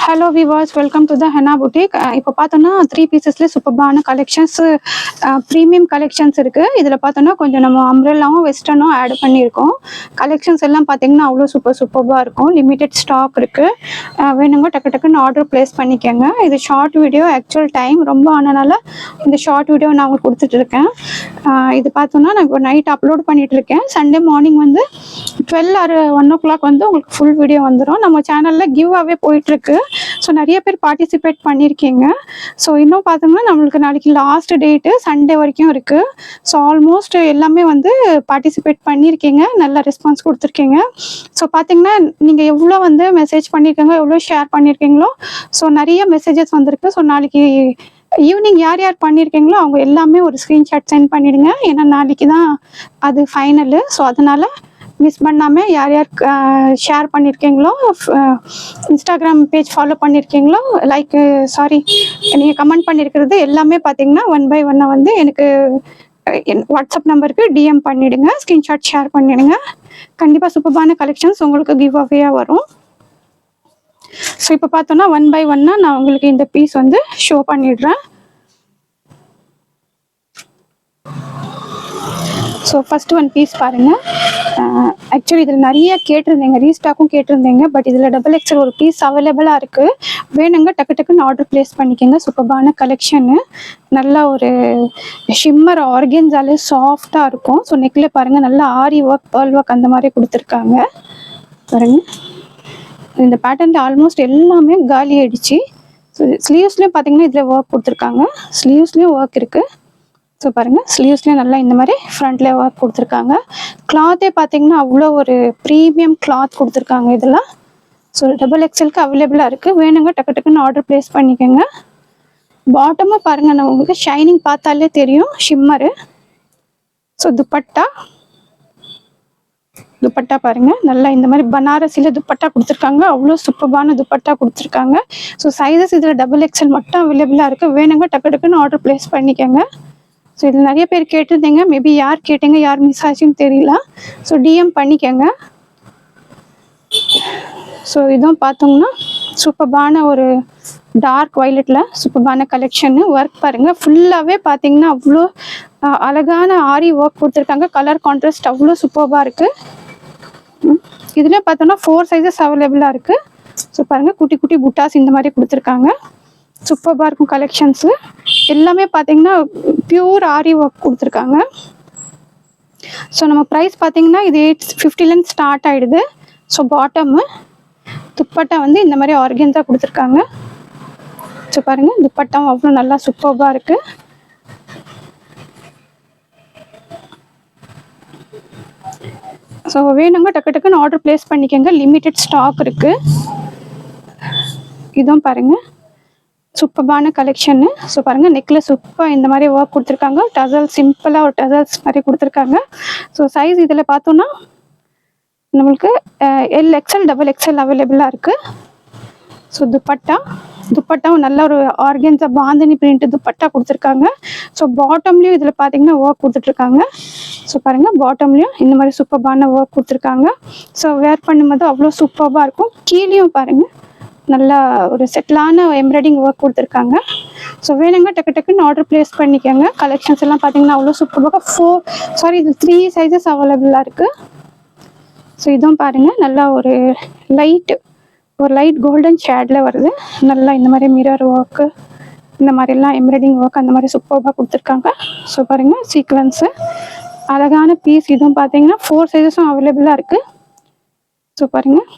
Hello viewers, welcome to the henna boutique. இப்போ பார்த்தோன்னா 3 பீசஸ்லேயே சூப்பர்பான கலெக்ஷன்ஸ், ப்ரீமியம் கலெக்ஷன்ஸ் இருக்குது. இதில் பார்த்தோன்னா கொஞ்சம் நம்ம அம்ப்ரெல்லாவும் வெஸ்டர்னும் ஆட் பண்ணியிருக்கோம். கலெக்ஷன்ஸ் எல்லாம் பார்த்தீங்கன்னா அவ்வளோ சூப்பராக இருக்கும். லிமிடெட் ஸ்டாக் இருக்குது. வேணுங்க டக்கு டக்குன்னு ஆர்டர் ப்ளேஸ் பண்ணிக்கோங்க. இது ஷார்ட் வீடியோ, ஆக்சுவல் டைம் ரொம்ப ஆனனால இந்த ஷார்ட் வீடியோ நான் உங்களுக்கு கொடுத்துட்ருக்கேன். இது பார்த்தோன்னா நான் இப்போ நைட் அப்லோட் பண்ணிகிட்ருக்கேன். சண்டே மார்னிங் வந்து 12 ஆர் 1 o'clock வந்து உங்களுக்கு ஃபுல் வீடியோ வந்துடும். நம்ம சேனலில் கிவ் அவே போயிட்டுருக்கு. ஸோ நிறைய பேர் பார்ட்டிசிபேட் பண்ணியிருக்கீங்க. ஸோ இன்னும் பார்த்தோம்னா நம்மளுக்கு நாளைக்கு லாஸ்ட் டேட்டு சண்டே வரைக்கும் இருக்குது. ஸோ ஆல்மோஸ்ட் எல்லாமே வந்து பார்ட்டிசிபேட் பண்ணியிருக்கீங்க, நல்ல ரெஸ்பான்ஸ் கொடுத்துருக்கீங்க. ஸோ பார்த்தீங்கன்னா நீங்கள் எவ்வளோ வந்து மெசேஜ் பண்ணியிருக்கீங்க, எவ்வளோ ஷேர் பண்ணியிருக்கீங்களோ, ஸோ நிறைய மெசேஜஸ் வந்திருக்கு. ஸோ நாளைக்கு ஈவினிங் யார் யார் பண்ணியிருக்கீங்களோ அவங்க எல்லாமே ஒரு ஸ்க்ரீன்ஷாட் சென்ட் பண்ணிவிடுங்க. ஏன்னா நாளைக்கு தான் அது ஃபைனலு. ஸோ அதனால் மிஸ் பண்ணாமல் யார் யார் ஷேர் பண்ணியிருக்கீங்களோ, இன்ஸ்டாகிராம் பேஜ் ஃபாலோ பண்ணியிருக்கீங்களோ, நீங்கள் கமெண்ட் பண்ணியிருக்கிறது எல்லாமே பார்த்தீங்கன்னா 1 by 1 வந்து எனக்கு வாட்ஸ்அப் நம்பருக்கு டிஎம் பண்ணிவிடுங்க, ஸ்க்ரீன்ஷாட் ஷேர் பண்ணிவிடுங்க. கண்டிப்பாக சூப்பரான கலெக்ஷன்ஸ் உங்களுக்கு கிவ் அவேயாக வரும். ஸோ இப்போ பார்த்தோன்னா 1 by 1 நான் உங்களுக்கு இந்த பீஸ் வந்து ஷோ பண்ணிடுறேன். ஸோ ஃபஸ்ட்டு 1 பீஸ் பாருங்கள். ஆக்சுவலி இதில் நிறைய கேட்டிருந்தீங்க, ரீஸ்டாக்கும் கேட்டிருந்தீங்க. பட் இதில் XXL ஒரு பீஸ் அவைலபிளாக இருக்குது. வேணுங்க டக்கு டக்குன்னு ஆர்டர் ப்ளேஸ் பண்ணிக்கோங்க. சூப்பரான கலெக்ஷனு, நல்லா ஒரு ஷிம்மர் ஆர்கன்ஸாலே சாஃப்டாக இருக்கும். ஸோ நெக்கில் பாருங்கள், நல்லா ஆரி ஒர்க், பேர்ல் ஒர்க் அந்த மாதிரி கொடுத்துருக்காங்க பாருங்கள். இந்த பேட்டர்னில் ஆல்மோஸ்ட் எல்லாமே காலி ஆகிடுச்சு. ஸோ ஸ்லீவ்ஸ்லேயும் பார்த்தீங்கன்னா இதில் ஒர்க் கொடுத்துருக்காங்க. ஸ்லீவ்ஸ்லேயும் ஒர்க் இருக்குது. ஸோ பாருங்கள், ஸ்லீவ்ஸ்லேயும் நல்லா இந்த மாதிரி ஃப்ரண்ட்லேயே ஒர்க் கொடுத்துருக்காங்க. கிளாத்தே பார்த்தீங்கன்னா அவ்வளோ ஒரு ப்ரீமியம் கிளாத் கொடுத்துருக்காங்க இதெல்லாம். ஸோ XXLக்கு அவைலபிளாக இருக்குது. வேணுங்க டக்கு டக்குன்னு ஆர்டர் ப்ளேஸ் பண்ணிக்கோங்க. பாட்டமாக பாருங்கள், நான் உங்களுக்கு ஷைனிங் பார்த்தாலே தெரியும், ஷிம்மரு. ஸோ துப்பட்டா பாருங்கள், நல்லா இந்த மாதிரி பனாரசியில் துப்பட்டா கொடுத்துருக்காங்க. அவ்வளோ சூப்பரான துப்பட்டா கொடுத்துருக்காங்க. ஸோ சைஸஸ் இதில் XXL மட்டும் அவைலபிளாக இருக்குது. வேணுங்க டக்கு டக்குன்னு ஆர்டர் ப்ளேஸ் பண்ணிக்கோங்க. ஸோ இதில் நிறைய பேர் கேட்டிருந்தீங்க, மேபி யார் கேட்டீங்க, யார் மிஸ் ஆச்சுன்னு தெரியல. ஸோ டிஎம் பண்ணிக்கோங்க. ஸோ இதுவும் பார்த்தோம்னா சூப்பரான ஒரு டார்க் வயலட்டில் சூப்பரான கலெக்ஷனு. ஒர்க் பாருங்கள், ஃபுல்லாகவே பார்த்தீங்கன்னா அவ்வளோ அழகான ஆரி ஒர்க் கொடுத்துருக்காங்க. கலர் கான்ட்ராஸ்ட் அவ்வளோ சூப்பராக இருக்குது. இதில் பார்த்தோன்னா 4 சைஸஸ் அவைலபிளாக இருக்குது. ஸோ பாருங்கள், குட்டி குட்டி புட்டாஸ் இந்த மாதிரி கொடுத்துருக்காங்க. சூப்பராக இருக்கும் கலெக்ஷன்ஸு. எல்லாமே பார்த்தீங்கன்னா பியூர் ஆரி ஒர்க் கொடுத்துருக்காங்க. ஸோ நம்ம ப்ரைஸ் பார்த்தீங்கன்னா இது 850 ஸ்டார்ட் ஆகிடுது. ஸோ பாட்டமு துப்பட்டா வந்து இந்த மாதிரி ஆர்கன்ஸாக கொடுத்துருக்காங்க. ஸோ பாருங்கள், துப்பட்டாவும் அவ்வளோ நல்லா சூப்பராக இருக்குது. ஸோ வேணுங்க டக்கு டக்குன்னு ஆர்டர் ப்ளேஸ் பண்ணிக்கோங்க. லிமிட்டட் ஸ்டாக் இருக்குது. இதுவும் பாருங்கள் சூப்பரான கலெக்ஷனு. ஸோ பாருங்கள், நெக்கில் சூப்பராக இந்த மாதிரி ஒர்க் கொடுத்துருக்காங்க. டசல் சிம்பிளாக ஒரு டசல்ஸ் மாதிரி கொடுத்துருக்காங்க. ஸோ சைஸ் இதில் பார்த்தோன்னா நம்மளுக்கு LXL XXL அவைலபிளாக இருக்குது. ஸோ துப்பட்டாவும் நல்ல ஒரு ஆர்கன்ஸா பாந்தினி பிரிண்ட் துப்பட்டா கொடுத்துருக்காங்க. ஸோ பாட்டம்லேயும் இதில் பார்த்தீங்கன்னா ஒர்க் கொடுத்துட்ருக்காங்க. ஸோ பாருங்கள், பாட்டம்லேயும் இந்த மாதிரி சூப்பரான ஒர்க் கொடுத்துருக்காங்க. ஸோ வேர் பண்ணும்போது அவ்வளோ சூப்பராக இருக்கும். கீழேயும் பாருங்கள், நல்லா ஒரு செட்டிலான எம்ப்ராய்டிங் ஒர்க் கொடுத்துருக்காங்க. ஸோ வேணுங்க டக்கு டக்குன்னு ஆர்டர் ப்ளேஸ் பண்ணிக்கோங்க. கலெக்ஷன்ஸ் எல்லாம் பார்த்தீங்கன்னா அவ்வளோ சூப்பராக இது 3 சைஸஸ் அவைலபிளாக இருக்குது. ஸோ இதுவும் பாருங்கள், நல்லா ஒரு லைட் கோல்டன் ஷேடில் வருது. நல்லா இந்த மாதிரி மிரர் ஒர்க்கு, இந்த மாதிரிலாம் எம்ப்ராய்டிங் ஒர்க் அந்த மாதிரி சூப்பராக கொடுத்துருக்காங்க. ஸோ பாருங்கள், சீக்வன்ஸு அழகான பீஸ். இதுவும் பார்த்தீங்கன்னா 4 சைஸஸும் அவைலபிளாக இருக்குது. ஸோ பாருங்கள்,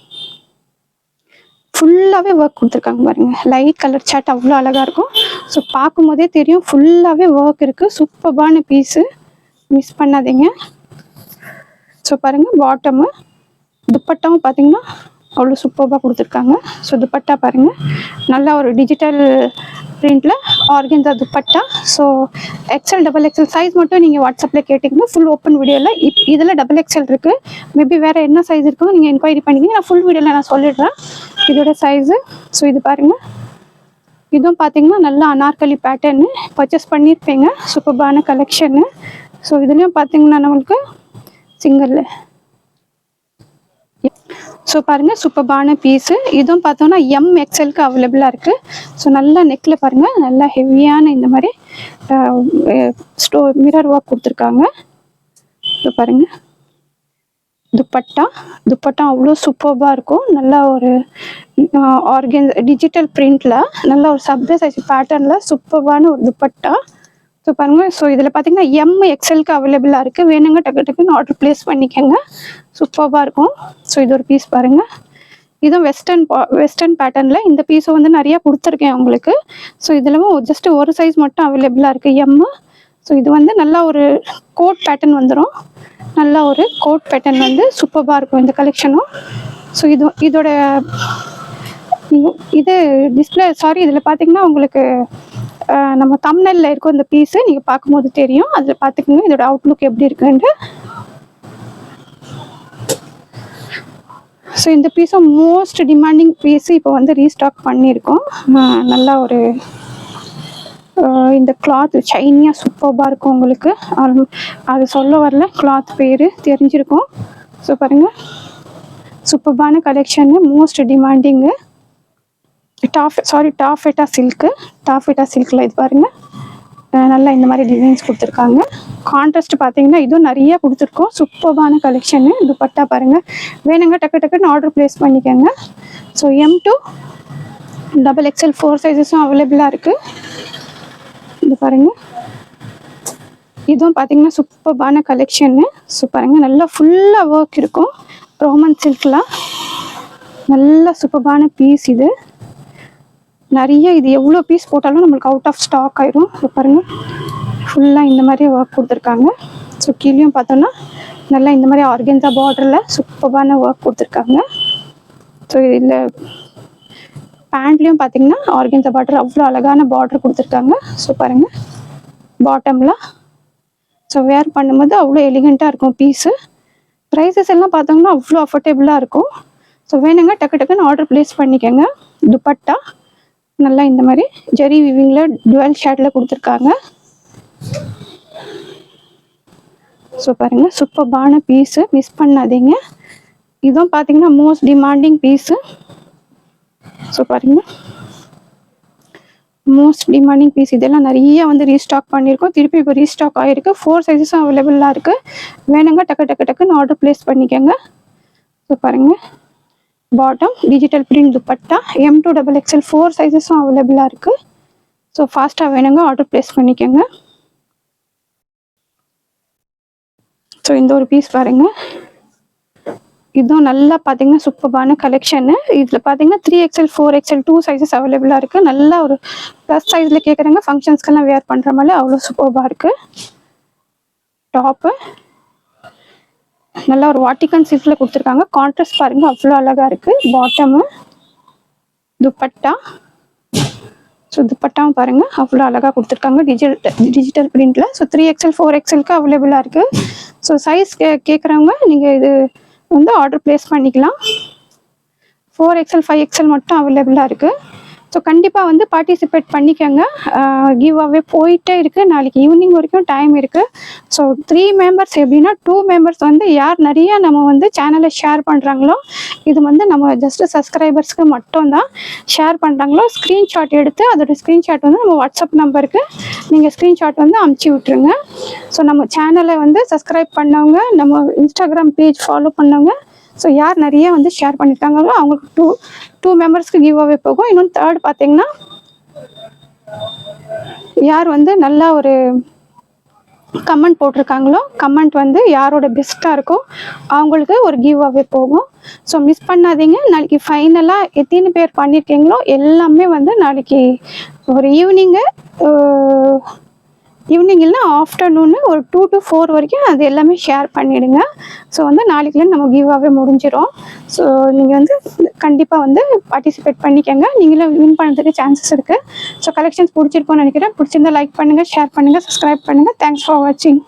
ஃபுல்லாகவே ஒர்க் கொடுத்துருக்காங்க பாருங்கள். லைட் கலர் சாட் அவ்வளோ அழகாக இருக்கும். ஸோ பார்க்கும்போதே தெரியும் ஃபுல்லாகவே ஒர்க் இருக்குது. சூப்பரான பீஸு, மிஸ் பண்ணாதீங்க. ஸோ பாருங்கள், பாட்டமு துப்பட்டாவும் பார்த்தீங்கன்னா அவ்வளோ சூப்பராக கொடுத்துருக்காங்க. ஸோ துப்பட்டா பாருங்கள், நல்லா ஒரு டிஜிட்டல் பிரிண்டில் ஆர்கன்ஸா துப்பட்டா. ஸோ XXL சைஸ் மட்டும் நீங்கள் வாட்ஸ்அப்பில் கேட்டிங்கன்னா ஃபுல் ஓப்பன் வீடியோவில் இதில் XXL இருக்குது. மேபி வேறு என்ன சைஸ் இருக்குன்னு நீங்கள் என்கொயரி பண்ணிக்கிங்க. நான் ஃபுல் வீடியோவில் நான் சொல்லிடுறேன் இதோட சைஸு. ஸோ இது பாருங்கள், இதுவும் பார்த்தீங்கன்னா நல்லா அனார்கலி பேட்டர்னு பர்ச்சேஸ் பண்ணியிருப்பீங்க. சூப்பரான கலெக்ஷனு. ஸோ இதுலேயும் பார்த்தீங்கன்னா நம்மளுக்கு சிங்கிள் ஸோ பாருங்கள் சூப்பர்பான பீஸு. இதுவும் பார்த்தோன்னா எம்எக்ஸ்எல்க்கு அவைலபிளாக இருக்குது. ஸோ நல்லா நெக்கில் பாருங்கள் நல்லா ஹெவியான இந்த மாதிரி மிரர் ஒர்க் கொடுத்துருக்காங்க. ஸோ பாருங்கள் துப்பட்டா அவ்வளோ சூப்பர்பாக இருக்கும். நல்லா ஒரு டிஜிட்டல் பிரிண்டில் நல்ல ஒரு சப்வே சைஸ் பேட்டர்னில் சூப்பர்பான ஒரு துப்பட்டா. ஸோ பாருங்கள். ஸோ இதில் பார்த்தீங்கன்னா எம்எக்ஸ்எல்க்கு அவைலபிளாக இருக்குது. வேணுங்க டக்குன்னு ஆர்டர் ப்ளேஸ் பண்ணிக்கோங்க. சூப்பர்பாக இருக்கும். ஸோ இது ஒரு பீஸ் பாருங்கள். இதுவும் வெஸ்டர்ன் பேட்டர்னில் இந்த பீஸை வந்து நிறையா கொடுத்துருக்கேன் உங்களுக்கு. ஸோ இதில் ஜஸ்ட் ஒரு சைஸ் மட்டும் அவைலபிளாக இருக்குது எம்மு. ஸோ இது வந்து நல்லா ஒரு கோட் பேட்டர்ன் வந்துடும். நல்லா ஒரு கோட் பேட்டர்ன் வந்து சூப்பர்பாக இருக்கும் இந்த கலெக்ஷனும். ஸோ இதோட இது டிஸ்பிளே இதில் பார்த்தீங்கன்னா உங்களுக்கு நம்ம தம்ப்நெயில்ல இருக்கும் இந்த பீஸு. நீங்கள் பார்க்கும்போது தெரியும். அதில் பார்த்துக்கோங்க இதோட அவுட்லுக் எப்படி இருக்குன்ட்டு. ஸோ இந்த பீஸும் மோஸ்ட் டிமாண்டிங் பீஸு இப்போ வந்து ரீஸ்டாக் பண்ணியிருக்கோம். நல்லா ஒரு இந்த கிளாத் ஷைனியாக சூப்பர்பாக இருக்கும் உங்களுக்கு. அது சொல்ல வரல, கிளாத் பேர் தெரிஞ்சிருக்கும். ஸோ பாருங்கள் சூப்பர்பான கலெக்ஷனு, மோஸ்ட் டிமாண்டிங்கு. டாஃபெட்டா சில்கில் இது பாருங்கள் நல்லா இந்த மாதிரி டிசைன்ஸ் கொடுத்துருக்காங்க. கான்ட்ராஸ்ட் பார்த்தீங்கன்னா இதுவும் நிறைய கொடுத்துருக்கோம். சூப்பர்பான கலெக்ஷனு. துப்பட்டா பாருங்கள். வேணுங்க டக்குன்னு ஆர்டர் ப்ளேஸ் பண்ணிக்கோங்க. ஸோ M to XXL 4 சைஸஸும் அவைலபிளாக இருக்குது. இது பாருங்கள் இதுவும் பார்த்தீங்கன்னா சூப்பர்பான கலெக்ஷனு. ஸோ பாருங்கள் நல்லா ஃபுல்லாக ஒர்க் இருக்கும். ரோமன் சில்கில் நல்ல சூப்பர்பான பீஸ் இது. நிறைய இது எவ்வளோ பீஸ் போட்டாலும் நம்மளுக்கு அவுட் ஆஃப் ஸ்டாக் ஆயிரும். இப்போ பாருங்கள் ஃபுல்லாக இந்த மாதிரி ஒர்க் கொடுத்துருக்காங்க. ஸோ கீழேயும் பார்த்தோன்னா நல்லா இந்த மாதிரி ஆர்கென்ஸா பார்டரில் சூப்பர்பான ஒர்க் கொடுத்துருக்காங்க. ஸோ இதில் பேண்ட்லேயும் பார்த்தீங்கன்னா ஆர்கென்ஸா பார்டர் அவ்வளோ அழகான பார்டர் கொடுத்துருக்காங்க. ஸோ பாருங்கள் பாட்டமில் ஸோ வேர் பண்ணும்போது அவ்வளோ எலிகண்ட்டாக இருக்கும் பீஸு. ப்ரைஸஸ் எல்லாம் பார்த்தோங்கன்னா அவ்வளோ அஃபோர்டபுளாக இருக்கும். ஸோ வேணுங்க டக்குன்னு ஆர்டர் ப்ளேஸ் பண்ணிக்கோங்க. துப்பட்டா நல்லா இந்த மாதிரி ஜெரி விவிங்கில் டுவெல் ஷேடில் கொடுத்துருக்காங்க. ஸோ பாருங்கள் சூப்பர்பான பீஸு, மிஸ் பண்ணாதீங்க. இதுவும் பார்த்தீங்கன்னா மோஸ்ட் டிமாண்டிங் பீஸு. ஸோ பாருங்கள் மோஸ்ட் டிமாண்டிங் பீஸ். இதெல்லாம் நிறைய வந்து ரீஸ்டாக் பண்ணியிருக்கோம். திருப்பி இப்போ ரீஸ்டாக் ஆகிருக்கு. 4 சைஸஸும் அவைலபிளாக இருக்குது. வேணுங்க டக்குன்னு ஆர்டர் ப்ளேஸ் பண்ணிக்கோங்க. ஸோ பாருங்கள் bottom digital print dupatta M to XXL 4 சைஸஸும் அவைலபிளாக இருக்குது. ஸோ ஃபாஸ்ட்டாக வேணுங்க ஆர்டர் ப்ளேஸ் பண்ணிக்கோங்க. ஸோ இந்த ஒரு பீஸ் பாருங்கள். இதுவும் நல்லா பார்த்தீங்கன்னா சூப்பர்பான கலெக்ஷனு. இதில் பார்த்தீங்கன்னா 3XL 4XL 2 சைஸஸ் அவைலபிளாக இருக்குது. நல்லா ஒரு ப்ளஸ் சைஸில் கேட்குறாங்க. ஃபங்க்ஷன்ஸ்க்கெல்லாம் வேர் பண்ணுற மாதிரி அவ்வளோ சூப்பர்பாக இருக்குது. டாப்பு நல்லா ஒரு வாட்டிகன் சில்கில் கொடுத்துருக்காங்க. கான்ட்ராஸ்ட் பாருங்கள் அவ்வளோ அழகாக இருக்குது. பாட்டமு துப்பட்டா. ஸோ துப்பட்டாவும் பாருங்கள் அவ்வளோ அழகாக கொடுத்துருக்காங்க டிஜிட்டல் பிரிண்டில். ஸோ 3XL 4XLக்கு அவைலபிளாக இருக்குது. ஸோ சைஸ் கேட்குறவங்க நீங்கள் இது வந்து ஆர்டர் ப்ளேஸ் பண்ணிக்கலாம். 4XL 5XL மட்டும் அவைலபிளாக இருக்குது. ஸோ கண்டிப்பாக வந்து பார்ட்டிசிபேட் பண்ணிக்கோங்க. கிவ் அவே போயிட்டே இருக்குது. நாளைக்கு ஈவினிங் வரைக்கும் டைம் இருக்குது. ஸோ 3 மெம்பர்ஸ் எப்படின்னா 2 மெம்பர்ஸ் வந்து யார் நிறையா நம்ம வந்து சேனலை ஷேர் பண்ணுறாங்களோ, இது வந்து நம்ம ஜஸ்ட் சப்ஸ்கிரைபர்ஸ்க்கு மட்டும்தான் ஷேர் பண்ணுறாங்களோ, ஸ்க்ரீன்ஷாட் எடுத்து அதோட ஸ்க்ரீன்ஷாட் வந்து நம்ம வாட்ஸ்அப் நம்பருக்கு நீங்கள் ஸ்க்ரீன்ஷாட் வந்து அமுச்சு விட்ருங்க. ஸோ நம்ம சேனலை வந்து சப்ஸ்கிரைப் பண்ணவங்க, நம்ம இன்ஸ்டாகிராம் பேஜ் ஃபாலோ பண்ணவங்க, ஸோ யார் நிறைய வந்து ஷேர் பண்ணியிருக்காங்களோ அவங்களுக்கு 2 மெம்பர்ஸ்க்கு கிவ் அவே போகும். இன்னொன்று தேர்ட் பார்த்தீங்கன்னா யார் வந்து நல்லா ஒரு கமெண்ட் போட்டிருக்காங்களோ, கமெண்ட் வந்து யாரோட பெஸ்ட்டாக இருக்கோ அவங்களுக்கு ஒரு கிவ் அவே போகும். ஸோ மிஸ் பண்ணாதீங்க. நாளைக்கு ஃபைனலாக எத்தனை பேர் பண்ணியிருக்கீங்களோ எல்லாமே வந்து நாளைக்கு ஒரு ஈவினிங் இல்லைனா ஆஃப்டர்நூனு ஒரு 2 to 4 வரைக்கும் அது எல்லாமே ஷேர் பண்ணிவிடுங்க. ஸோ வந்து நாளைக்குலேருந்து நம்ம கிவ் அவே முடிஞ்சிடும். ஸோ நீங்கள் வந்து கண்டிப்பாக வந்து பார்ட்டிசிபேட் பண்ணிக்கோங்க. நீங்களும் வின் பண்ணுறதுக்கு சான்சஸ் இருக்குது. ஸோ கலெக்ஷன்ஸ் பிடிச்சிருக்கோன்னு நினைக்கிறேன். பிடிச்சிருந்தா லைக் பண்ணுங்கள், ஷேர் பண்ணுங்கள், சப்ஸ்கிரைப் பண்ணுங்கள். தேங்க்ஸ் ஃபார் வாட்சிங்.